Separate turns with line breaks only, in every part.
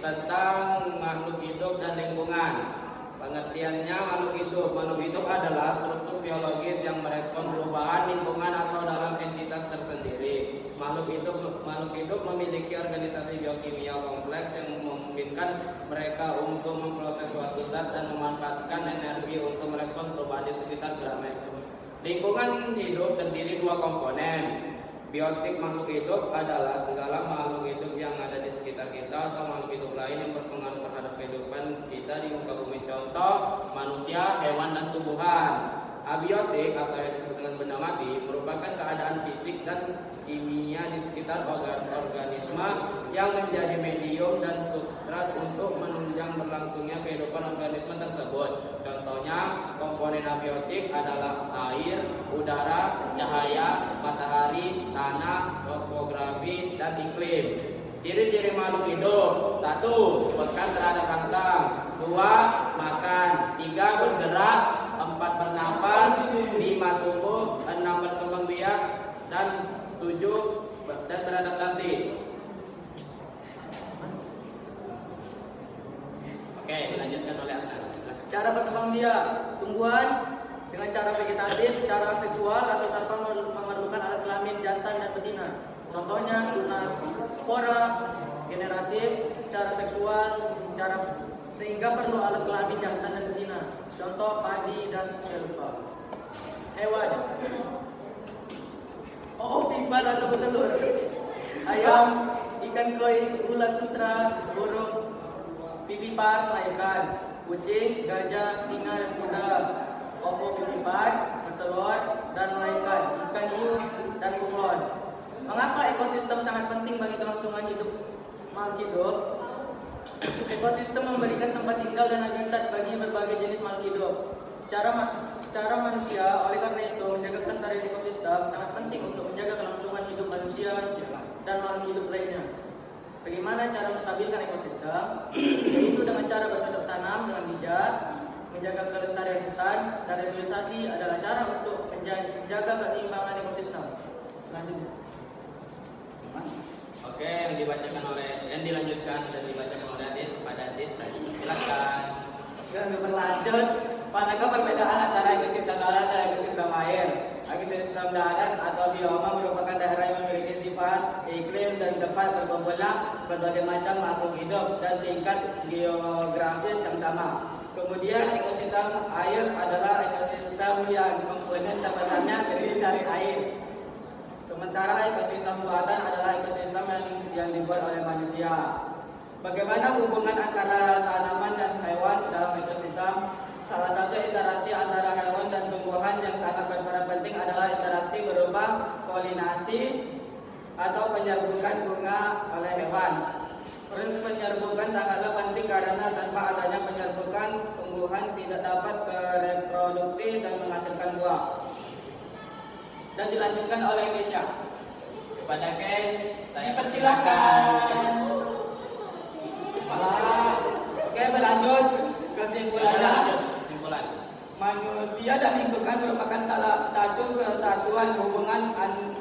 tentang makhluk hidup dan lingkungan. Pengertiannya, makhluk hidup adalah struktur biologis yang merespon perubahan lingkungan atau dalam entitas tersendiri. Makhluk hidup memiliki organisasi biokimia kompleks yang memungkinkan mereka untuk memproses suatu zat dan memanfaatkan energi untuk merespon perubahan di sekitar gerak. Lingkungan hidup terdiri dua komponen. Biotik makhluk hidup adalah segala makhluk hidup yang ada di sekitar kita atau makhluk hidup lain yang berpengaruh terhadap kehidupan kita di muka bumi. Contoh, manusia, hewan, dan tumbuhan. Abiotik atau yang disebut dengan benda mati merupakan keadaan fisik dan kimia di sekitar organisme yang menjadi medium dan substrat untuk menunjang berlangsungnya kehidupan organisme tersebut. Contohnya, komponen abiotik adalah air, udara, cahaya, matahari, tanah, topografi, dan iklim. Ciri-ciri makhluk hidup: 1. Pekan terhadap rangsang. 2. Makan. 3. Bergerak. 4. Bernapas. 5. Tumbuh. 6. Berkembang biak. Dan 7. Beradaptasi. Oke, dilanjutkan oleh Adnan.
Cara berkembang biak: tumbuhan dengan cara vegetatif, cara seksual atau tanpa memerlukan alat kelamin jantan dan betina. Contohnya tunas spora, generatif, cara seksual, sehingga perlu alat kelamin jantan dan betina. Contoh padi dan kelapa. Hewan: ovipar atau petelur, ayam, ikan koi, ulat sutra, burung. Vivipar melahirkan, kucing, gajah, singa, dan kuda. Ovovivipar bertelur dan melahirkan, ikan hiu dan bunglon. Mengapa ekosistem sangat penting bagi kelangsungan hidup makhluk hidup? Ekosistem memberikan tempat tinggal dan habitat bagi berbagai jenis makhluk hidup. Secara manusia, oleh karena itu menjaga kelestarian ekosistem sangat penting untuk menjaga kelangsungan hidup manusia dan makhluk hidup lainnya. Bagaimana cara menstabilkan ekosistem? Yaitu dengan cara bercocok tanam dengan bijak, menjaga kelestarian hutan, dan rehabilitasi adalah cara untuk menjaga keseimbangan ekosistem. Selanjutnya.
Oke, yang dilanjutkan dan dibacakan oleh Adit. Pada Adit, silakan.
Dan berlanjut, manakah perbedaan antara ekosistem darat dan ekosistem air? Ekosistem darat atau bioma merupakan daerah yang memiliki sifat, iklim, dan tempat berkumpulnya berbagai macam makhluk hidup dan tingkat geografis yang sama. Kemudian ekosistem air adalah ekosistem yang komponen terbesarnya terdiri dari air. Sementara ekosistem buatan adalah ekosistem yang dibuat oleh manusia. Bagaimana hubungan antara tanaman dan hewan dalam ekosistem? Salah satu interaksi antara hewan dan tumbuhan yang sangat berperan penting adalah interaksi berupa polinasi atau penyerbukan bunga oleh hewan. Proses penyerbukan sangatlah penting karena tanpa adanya penyerbukan, tumbuhan tidak dapat bereproduksi dan menghasilkan buah.
Dan dilanjutkan oleh Indonesia. Kepada Ken, saya
Persilakan. Oke, berlanjut kesimpulannya. Manusia dan lingkungan merupakan salah satu kesatuan hubungan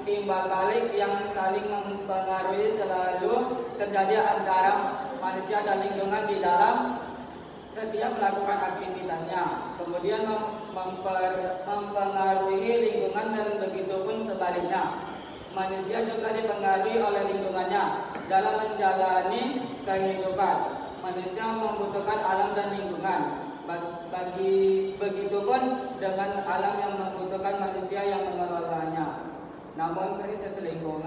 timbal balik yang saling mempengaruhi, selalu terjadi antara manusia dan lingkungan di dalam setiap melakukan aktivitasnya. Kemudian mempengaruhi lingkungan dan begitu pun sebaliknya. Manusia juga dipengaruhi oleh lingkungannya dalam menjalani kehidupan. Manusia membutuhkan alam dan lingkungan. Begitupun dengan alam yang membutuhkan manusia yang mengelolanya. Namun krisis lingkungan